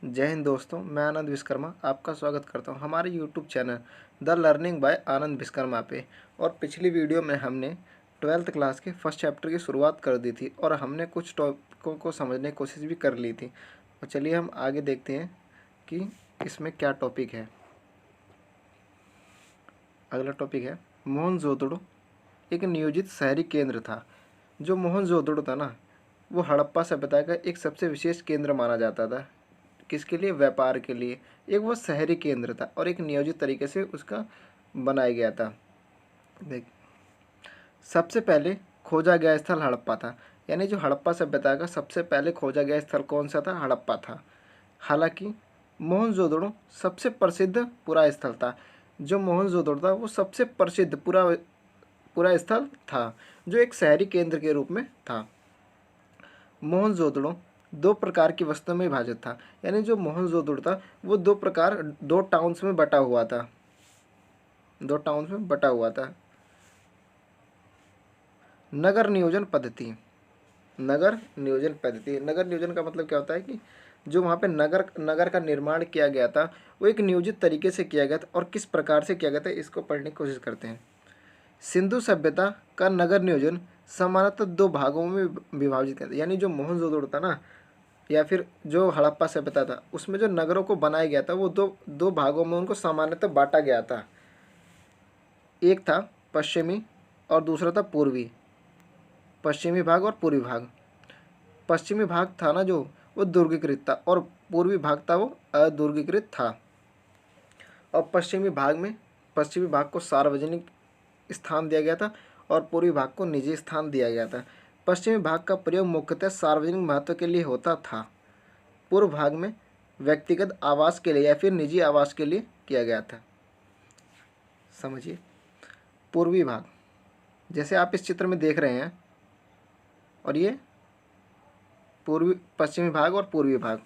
जय हिंद दोस्तों, मैं आनंद विश्वकर्मा आपका स्वागत करता हूं हमारे YouTube channel the learning by Anand Vishwakarma पे। और पिछली वीडियो में हमने 12th क्लास के फर्स्ट चैप्टर की शुरुआत कर दी थी और हमने कुछ टॉपिकों को समझने की कोशिश भी कर ली थी। और चलिए हम आगे देखते हैं कि इसमें क्या टॉपिक है। अगला टॉपिक है मोहनजोदड़ो एक नियोजित शहरी केंद्र था। जो मोहनजोदड़ो था ना, वो हड़प्पा सभ्यता का एक सबसे विशेष केंद्र माना जाता था। किसके लिए? व्यापार के लिए। एक वो शहरी केंद्र था और एक नियोजित तरीके से उसका बनाया गया था। देख, सबसे पहले खोजा गया स्थल हड़प्पा था। यानी जो हड़प्पा सभ्यता का सबसे पहले खोजा गया स्थल कौन सा था? हड़प्पा था। हालांकि मोहनजोदड़ो सबसे प्रसिद्ध पुरा स्थल था। जो मोहनजोदड़ो था वो सबसे प्रसिद्ध पुरा स्थल था, जो एक शहरी केंद्र के रूप में था। मोहनजोदड़ो दो प्रकार की वस्तुओं में विभाजित था। यानी जो मोहनजोदड़ो था वो दो टाउन्स में बटा हुआ था। नगर नियोजन पद्धति। नगर नियोजन का मतलब क्या होता है कि जो वहाँ पे नगर का निर्माण किया गया था वो एक नियोजित तरीके से किया गया था। और किस प्रकार से किया गया था इसको पढ़ने की कोशिश करते हैं। सिंधु सभ्यता का नगर नियोजन सामान्यतः दो भागों में विभाजित किया था। यानी जो मोहनजोदड़ो था ना, या फिर जो हड़प्पा सभ्यता था, उसमें जो नगरों को बनाया गया था वो दो भागों में उनको सामान्यतः बांटा गया था। एक था पश्चिमी और दूसरा था पूर्वी। पश्चिमी भाग और पूर्वी भाग। पश्चिमी भाग था ना जो, वो दुर्गीकृत था और पूर्वी भाग था वो अदुर्गीकृत था। और पश्चिमी भाग को सार्वजनिक स्थान दिया गया था और पूर्वी भाग को निजी स्थान दिया गया था। पश्चिमी भाग का प्रयोग मुख्यतः सार्वजनिक महत्व के लिए होता था। पूर्व भाग में व्यक्तिगत आवास के लिए या फिर निजी आवास के लिए किया गया था। समझिए, पूर्वी भाग जैसे आप इस चित्र में देख रहे हैं, और ये पश्चिमी भाग और पूर्वी भाग,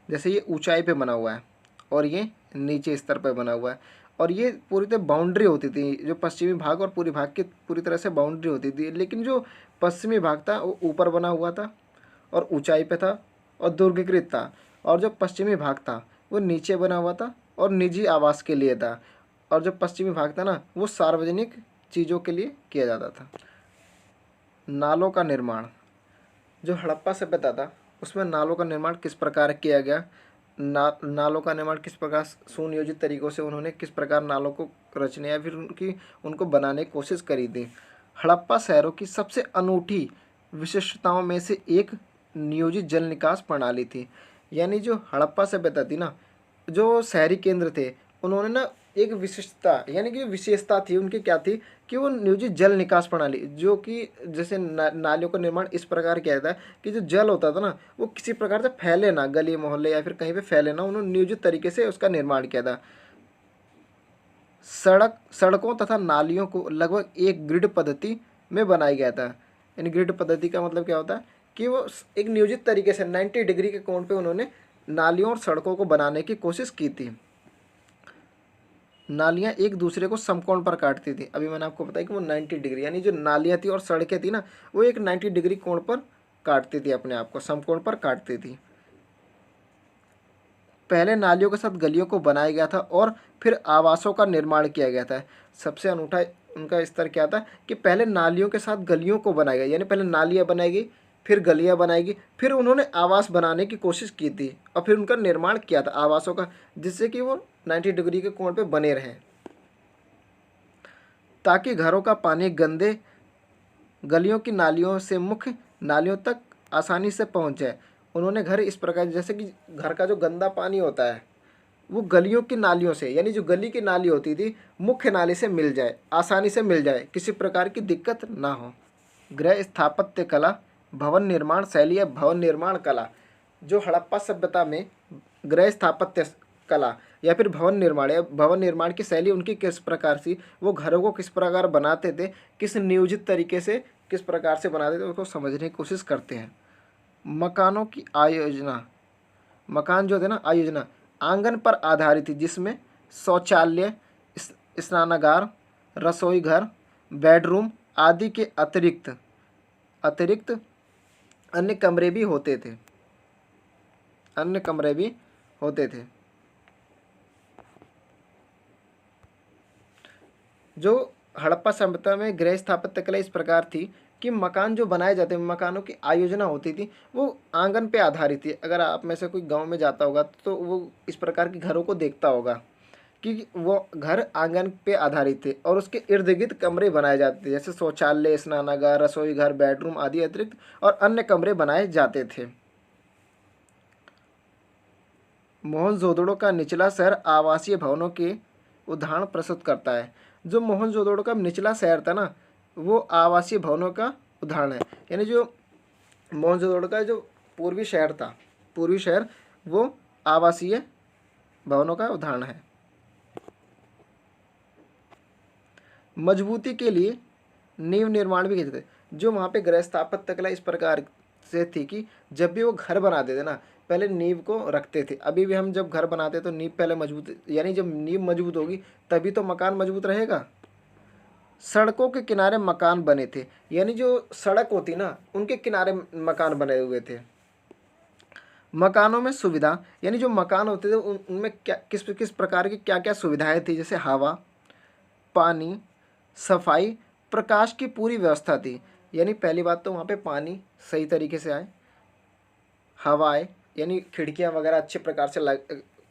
जैसे ये ऊंचाई पे बना हुआ है और ये नीचे स्तर पर बना हुआ है। और ये पूरी तरह बाउंड्री होती थी, जो पश्चिमी भाग और पूर्वी भाग की पूरी तरह से बाउंड्री होती थी। लेकिन जो पश्चिमी भाग था वो ऊपर बना हुआ था और ऊंचाई पे था और दुर्गीकृत था। और जो पश्चिमी भाग था वो नीचे बना हुआ था और निजी आवास के लिए था। और जो पश्चिमी भाग था ना, वो सार्वजनिक चीज़ों के लिए किया जाता था। नालों का निर्माण। जो हड़प्पा सभ्यता था उसमें नालों का निर्माण किस प्रकार किया गया? नालों का निर्माण किस प्रकार सुनियोजित तरीकों से उन्होंने किस प्रकार नालों को रचने या फिर उनको बनाने की कोशिश करी थी। हड़प्पा शहरों की सबसे अनूठी विशिष्टताओं में से एक नियोजित जल निकास प्रणाली थी। यानी जो हड़प्पा सभ्यता थी ना, जो शहरी केंद्र थे, उन्होंने ना एक विशिष्टता यानी कि विशेषता थी उनकी, क्या थी कि वो नियोजित जल निकास प्रणाली, जो कि जैसे नालियों का निर्माण इस प्रकार किया जाता है कि जो जल होता था ना वो किसी प्रकार से फैले ना, गली मोहल्ले या फिर कहीं पे फैले ना। उन्होंने नियोजित तरीके से उसका निर्माण किया था। सड़कों तथा नालियों को लगभग एक ग्रिड पद्धति में बनाया गया था। यानी ग्रिड पद्धति का मतलब क्या होता है कि वो एक नियोजित तरीके से 90 डिग्री के कोण पे उन्होंने नालियों और सड़कों को बनाने की कोशिश की थी। नालियाँ एक दूसरे को समकोण पर काटती थी। अभी मैंने आपको बताया कि वो 90 डिग्री, यानी जो नालियाँ थी और सड़कें थी ना, वो एक 90 डिग्री कोण पर काटती थी, अपने आप को समकोण पर काटती थी। पहले नालियों के साथ गलियों को बनाया गया था और फिर आवासों का निर्माण किया गया था। सबसे अनूठा उनका स्तर क्या था कि पहले नालियों के साथ गलियों को बनाया गया, यानी पहले नालियाँ बनाएगी, फिर गलियाँ बनाएगी, फिर उन्होंने आवास बनाने की कोशिश की थी और फिर उनका निर्माण किया था आवासों का, जिससे कि वो 90 डिग्री के कोण पे बने रहें, ताकि घरों का पानी गंदे गलियों की नालियों से मुख्य नालियों तक आसानी से पहुंच जाए। उन्होंने घर इस प्रकार, जैसे कि घर का जो गंदा पानी होता है वो गलियों की नालियों से, यानी जो गली की नाली होती थी, मुख्य नाली से मिल जाए, आसानी से मिल जाए, किसी प्रकार की दिक्कत ना हो। गृह स्थापत्य कला, भवन निर्माण शैली या भवन निर्माण कला। जो हड़प्पा सभ्यता में गृह स्थापत्य कला या फिर भवन निर्माण की शैली उनकी किस प्रकार से, वो घरों को किस प्रकार बनाते थे, किस नियोजित तरीके से किस प्रकार से बनाते थे, उसको समझने की कोशिश करते हैं। मकानों की आयोजना। मकान जो थे ना, आयोजना आंगन पर आधारित थी, जिसमें शौचालय, स्नानागार, रसोई घर, बेडरूम आदि के अतिरिक्त अन्य कमरे भी होते थे। अन्य कमरे भी होते थे। जो हड़प्पा सभ्यता में गृह स्थापत्य कला इस प्रकार थी कि मकान जो बनाए जाते, मकानों की आयोजना होती थी वो आंगन पे आधारित थी। अगर आप में से कोई गांव में जाता होगा तो वो इस प्रकार के घरों को देखता होगा कि वो घर आंगन पे आधारित थे और उसके इर्द गिर्द कमरे बनाए जाते थे, जैसे शौचालय, स्नानागार, रसोई घर, बेडरूम आदि अतिरिक्त और अन्य कमरे बनाए जाते थे। मोहनजोदड़ो का निचला शहर आवासीय भवनों के उदाहरण प्रस्तुत करता है। जो मोहनजोदड़ो का निचला शहर था ना, वो आवासीय भवनों का उदाहरण है। यानी जो मोहनजोदड़ो का जो पूर्वी शहर था, पूर्वी शहर, वो आवासीय भवनों का उदाहरण है। मजबूती के लिए नींव निर्माण भी किए थे। जो वहाँ पे गृह स्थापत्य कला इस प्रकार से थी कि जब भी वो घर बनाते थे ना, पहले नींव को रखते थे। अभी भी हम जब घर बनाते तो नींव पहले मजबूत, यानी जब नींव मजबूत होगी तभी तो मकान मजबूत रहेगा। सड़कों के किनारे मकान बने थे, यानी जो सड़क होती ना उनके किनारे मकान बने हुए थे। मकानों में सुविधा, यानी जो मकान होते थे उनमें क्या किस किस प्रकार की क्या क्या सुविधाएं थी, जैसे हवा, पानी, सफाई, प्रकाश की पूरी व्यवस्था थी। यानी पहली बात तो वहाँ पे पानी सही तरीके से आए, हवा आए, यानी खिड़कियाँ वगैरह अच्छे प्रकार से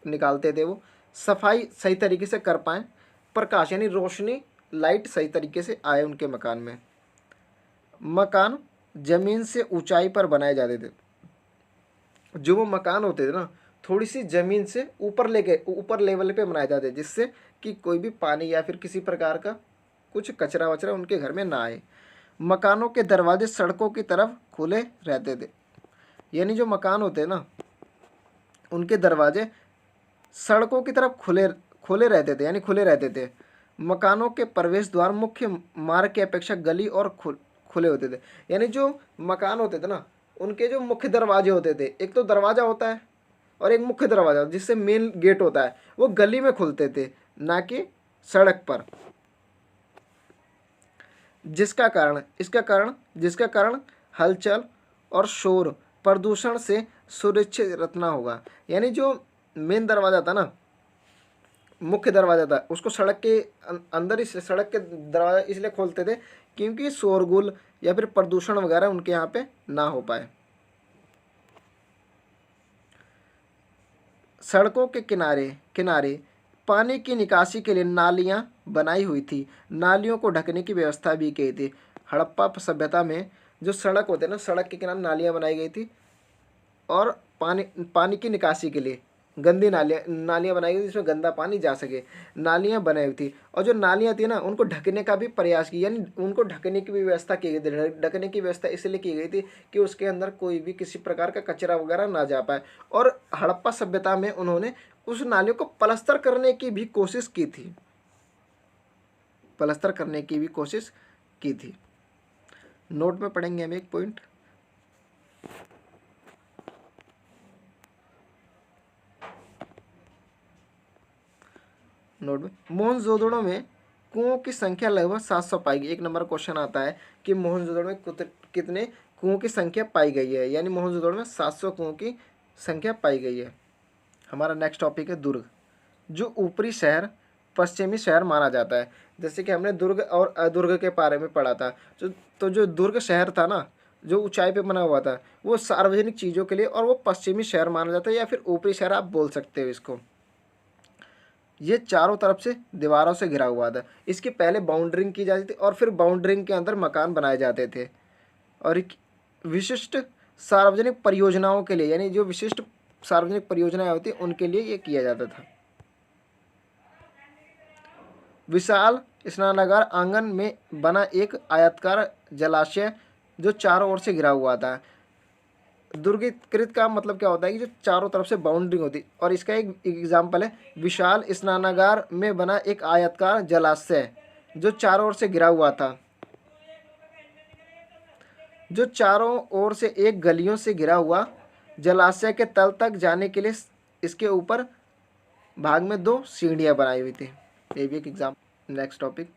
निकालते थे वो, सफाई सही तरीके से कर पाएँ, प्रकाश यानी रोशनी, लाइट सही तरीके से आए उनके मकान में। मकान ज़मीन से ऊंचाई पर बनाए जाते थे। जो वो मकान होते थे ना, थोड़ी सी ज़मीन से ऊपर लेवल पे बनाए जाते थे, जिससे कि कोई भी पानी या फिर किसी प्रकार का कुछ कचरा वचरा उनके घर में ना आए। मकानों के दरवाजे सड़कों की तरफ खुले रहते थे। यानी जो मकान होते हैं ना, उनके दरवाजे सड़कों की तरफ खुले खुले रहते थे, यानी खुले रहते थे। मकानों के प्रवेश द्वार मुख्य मार्ग की अपेक्षा गली और खुले होते थे। यानी जो मकान होते थे ना, उनके जो मुख्य दरवाजे होते थे, एक तो दरवाज़ा होता है और एक मुख्य दरवाज़ा जिससे मेन गेट होता है, वो गली में खुलते थे, ना कि सड़क पर। जिसका कारण हलचल और शोर प्रदूषण से सुरक्षित रखना होगा। यानी जो मेन दरवाज़ा था ना, मुख्य दरवाज़ा था, उसको सड़क के अंदर, इस सड़क के दरवाज़ा इसलिए खोलते थे क्योंकि शोरगुल या फिर प्रदूषण वगैरह उनके यहाँ पे ना हो पाए। सड़कों के किनारे किनारे पानी की निकासी के लिए नालियाँ बनाई हुई थी। नालियों को ढकने की व्यवस्था भी की थी। हड़प्पा सभ्यता में जो सड़क होते हैं ना, सड़क के किनारे नालियाँ बनाई गई थी और पानी पानी की निकासी के लिए गंदी नालियाँ बनाई गई जिसमें गंदा पानी जा सके, नालियाँ बनाई हुई थी। और जो नालियाँ थी ना, उनको ढकने का भी प्रयास किया, यानी उनको ढकने की भी व्यवस्था की गई थी। ढकने की व्यवस्था इसलिए की गई थी कि उसके अंदर कोई भी किसी प्रकार का कचरा वगैरह ना जा पाए। और हड़प्पा सभ्यता में उन्होंने उस नालियों को पलस्तर करने की भी कोशिश की थी, पलस्तर करने की भी कोशिश की थी। नोट में पढ़ेंगे हम एक पॉइंट। नोट में, मोहनजोदड़ो में कुओं की संख्या लगभग 700 पाई गई। एक नंबर क्वेश्चन आता है कि मोहनजोदड़ो में कितने कुओं की संख्या पाई गई है, यानी मोहनजोदड़ो में 700 कुओं की संख्या पाई गई है। हमारा नेक्स्ट टॉपिक है दुर्ग। जो ऊपरी शहर पश्चिमी शहर माना जाता है। जैसे कि हमने दुर्ग और अदुर्ग के बारे में पढ़ा था। तो जो दुर्ग शहर था ना, जो ऊंचाई पे बना हुआ था, वो सार्वजनिक चीज़ों के लिए, और वो पश्चिमी शहर माना जाता है या फिर ऊपरी शहर आप बोल सकते हो इसको। ये चारों तरफ से दीवारों से घिरा हुआ था। इसकी पहले बाउंड्रिंग की जाती थी और फिर बाउंड्रिंग के अंदर मकान बनाए जाते थे। और एक विशिष्ट सार्वजनिक परियोजनाओं के लिए, यानी जो विशिष्ट सार्वजनिक परियोजनाएं होती हैं उनके लिए ये किया जाता था। विशाल स्नानागार आंगन में बना एक आयताकार जलाशय जो चारों ओर से घिरा हुआ था। दुर्गीकृत का मतलब क्या होता है कि जो चारों तरफ से बाउंड्री होती, और इसका एक एग्जाम्पल है विशाल स्नानागार में बना एक आयताकार जलाशय जो चारों ओर से घिरा हुआ था। जो चारों ओर से एक गलियों से घिरा हुआ जलाशय के तल तक जाने के लिए इसके ऊपर भाग में 2 सीढ़ियां बनाई हुई थी। ये भी एक एग्जाम्पल। नेक्स्ट टॉपिक,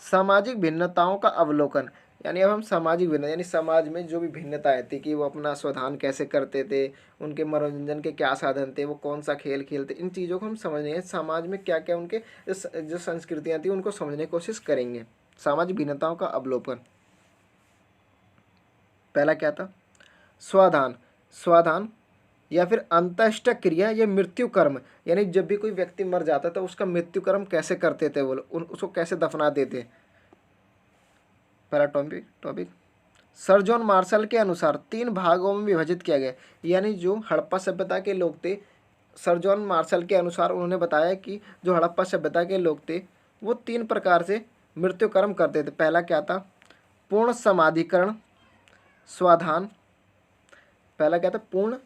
सामाजिक भिन्नताओं का अवलोकन। यानी अब हम सामाजिक भिन्नता, यानी समाज में जो भी भिन्नताएं थी कि वो अपना स्वधान कैसे करते थे, उनके मनोरंजन के क्या साधन थे, वो कौन सा खेल खेलते, इन चीज़ों को हम समझने हैं। समाज में क्या क्या उनके जो संस्कृतियाँ थी उनको समझने की कोशिश करेंगे। सामाजिक भिन्नताओं का अवलोकन। पहला क्या था? स्वाधान। स्वाधान या फिर अंत्येष्टि क्रिया या मृत्यु कर्म, यानी जब भी कोई व्यक्ति मर जाता था उसका मृत्यु कर्म कैसे करते थे वो लोग, उसको कैसे दफना देते। पहला टॉपिक सर जॉन मार्शल के अनुसार 3 भागों में विभाजित किया गया, यानी जो हड़प्पा सभ्यता के लोग थे, सर जॉन मार्शल के अनुसार उन्होंने बताया कि जो हड़प्पा सभ्यता के लोग थे वो 3 प्रकार से मृत्यु कर्म करते थे। पहला क्या था? पूर्ण समाधिकरण स्वाधान। पहला क्या था? पूर्ण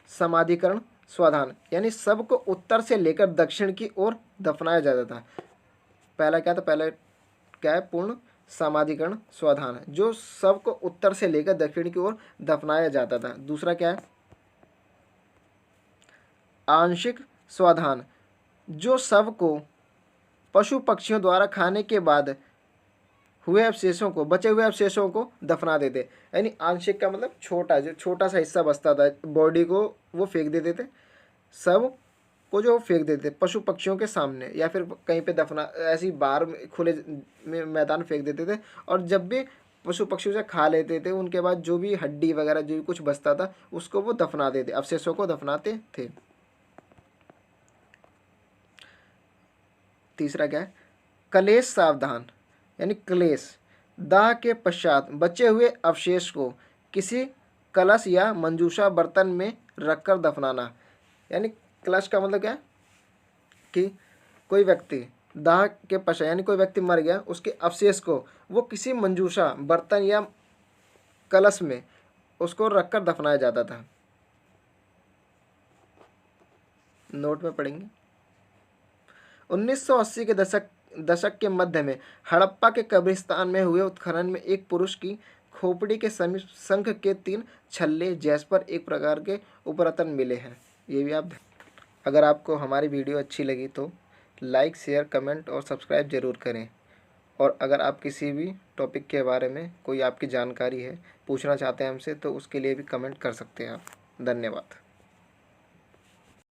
समाधिकरण स्वाधान, यानी सबको उत्तर से लेकर दक्षिण की ओर दफनाया जाता था। पहला क्या था? पहला क्या है? पूर्ण समाधिकरण स्वाधान, जो सबको उत्तर से लेकर दक्षिण की ओर दफनाया जाता था। दूसरा क्या है? आंशिक स्वाधान, जो सबको पशु पक्षियों द्वारा खाने के बाद हुए अवशेषों को, बचे हुए अवशेषों को दफना देते। यानी आंशिक का मतलब छोटा, जो छोटा सा हिस्सा बचता था बॉडी को वो फेंक देते थे, सब को जो फेंक देते थे पशु पक्षियों के सामने या फिर कहीं पे दफना, ऐसी बाहर खुले में मैदान फेंक देते थे। और जब भी पशु पक्षी उसे खा लेते थे उनके बाद जो भी हड्डी वगैरह जो भी कुछ बचता था उसको वो दफना देते, अवशेषों को दफनाते थे। तीसरा क्या है? कलेश सावधान, यानी क्लेश, दाह के पश्चात बचे हुए अवशेष को किसी कलश या मंजूषा बर्तन में रखकर दफनाना। यानी कलश का मतलब क्या है कि कोई व्यक्ति दाह के पश्चात, यानी कोई व्यक्ति मर गया, उसके अवशेष को वो किसी मंजूषा बर्तन या कलश में उसको रखकर दफनाया जाता था। नोट में पढ़ेंगे। 1980 के दशक के मध्य में हड़प्पा के कब्रिस्तान में हुए उत्खनन में एक पुरुष की खोपड़ी के समीप शंख के 3 छल्ले जैस्पर एक प्रकार के उपरत्न मिले हैं। ये भी आप, अगर आपको हमारी वीडियो अच्छी लगी तो लाइक, शेयर, कमेंट और सब्सक्राइब ज़रूर करें। और अगर आप किसी भी टॉपिक के बारे में कोई आपकी जानकारी है, पूछना चाहते हैं हमसे, तो उसके लिए भी कमेंट कर सकते हैं आप। धन्यवाद।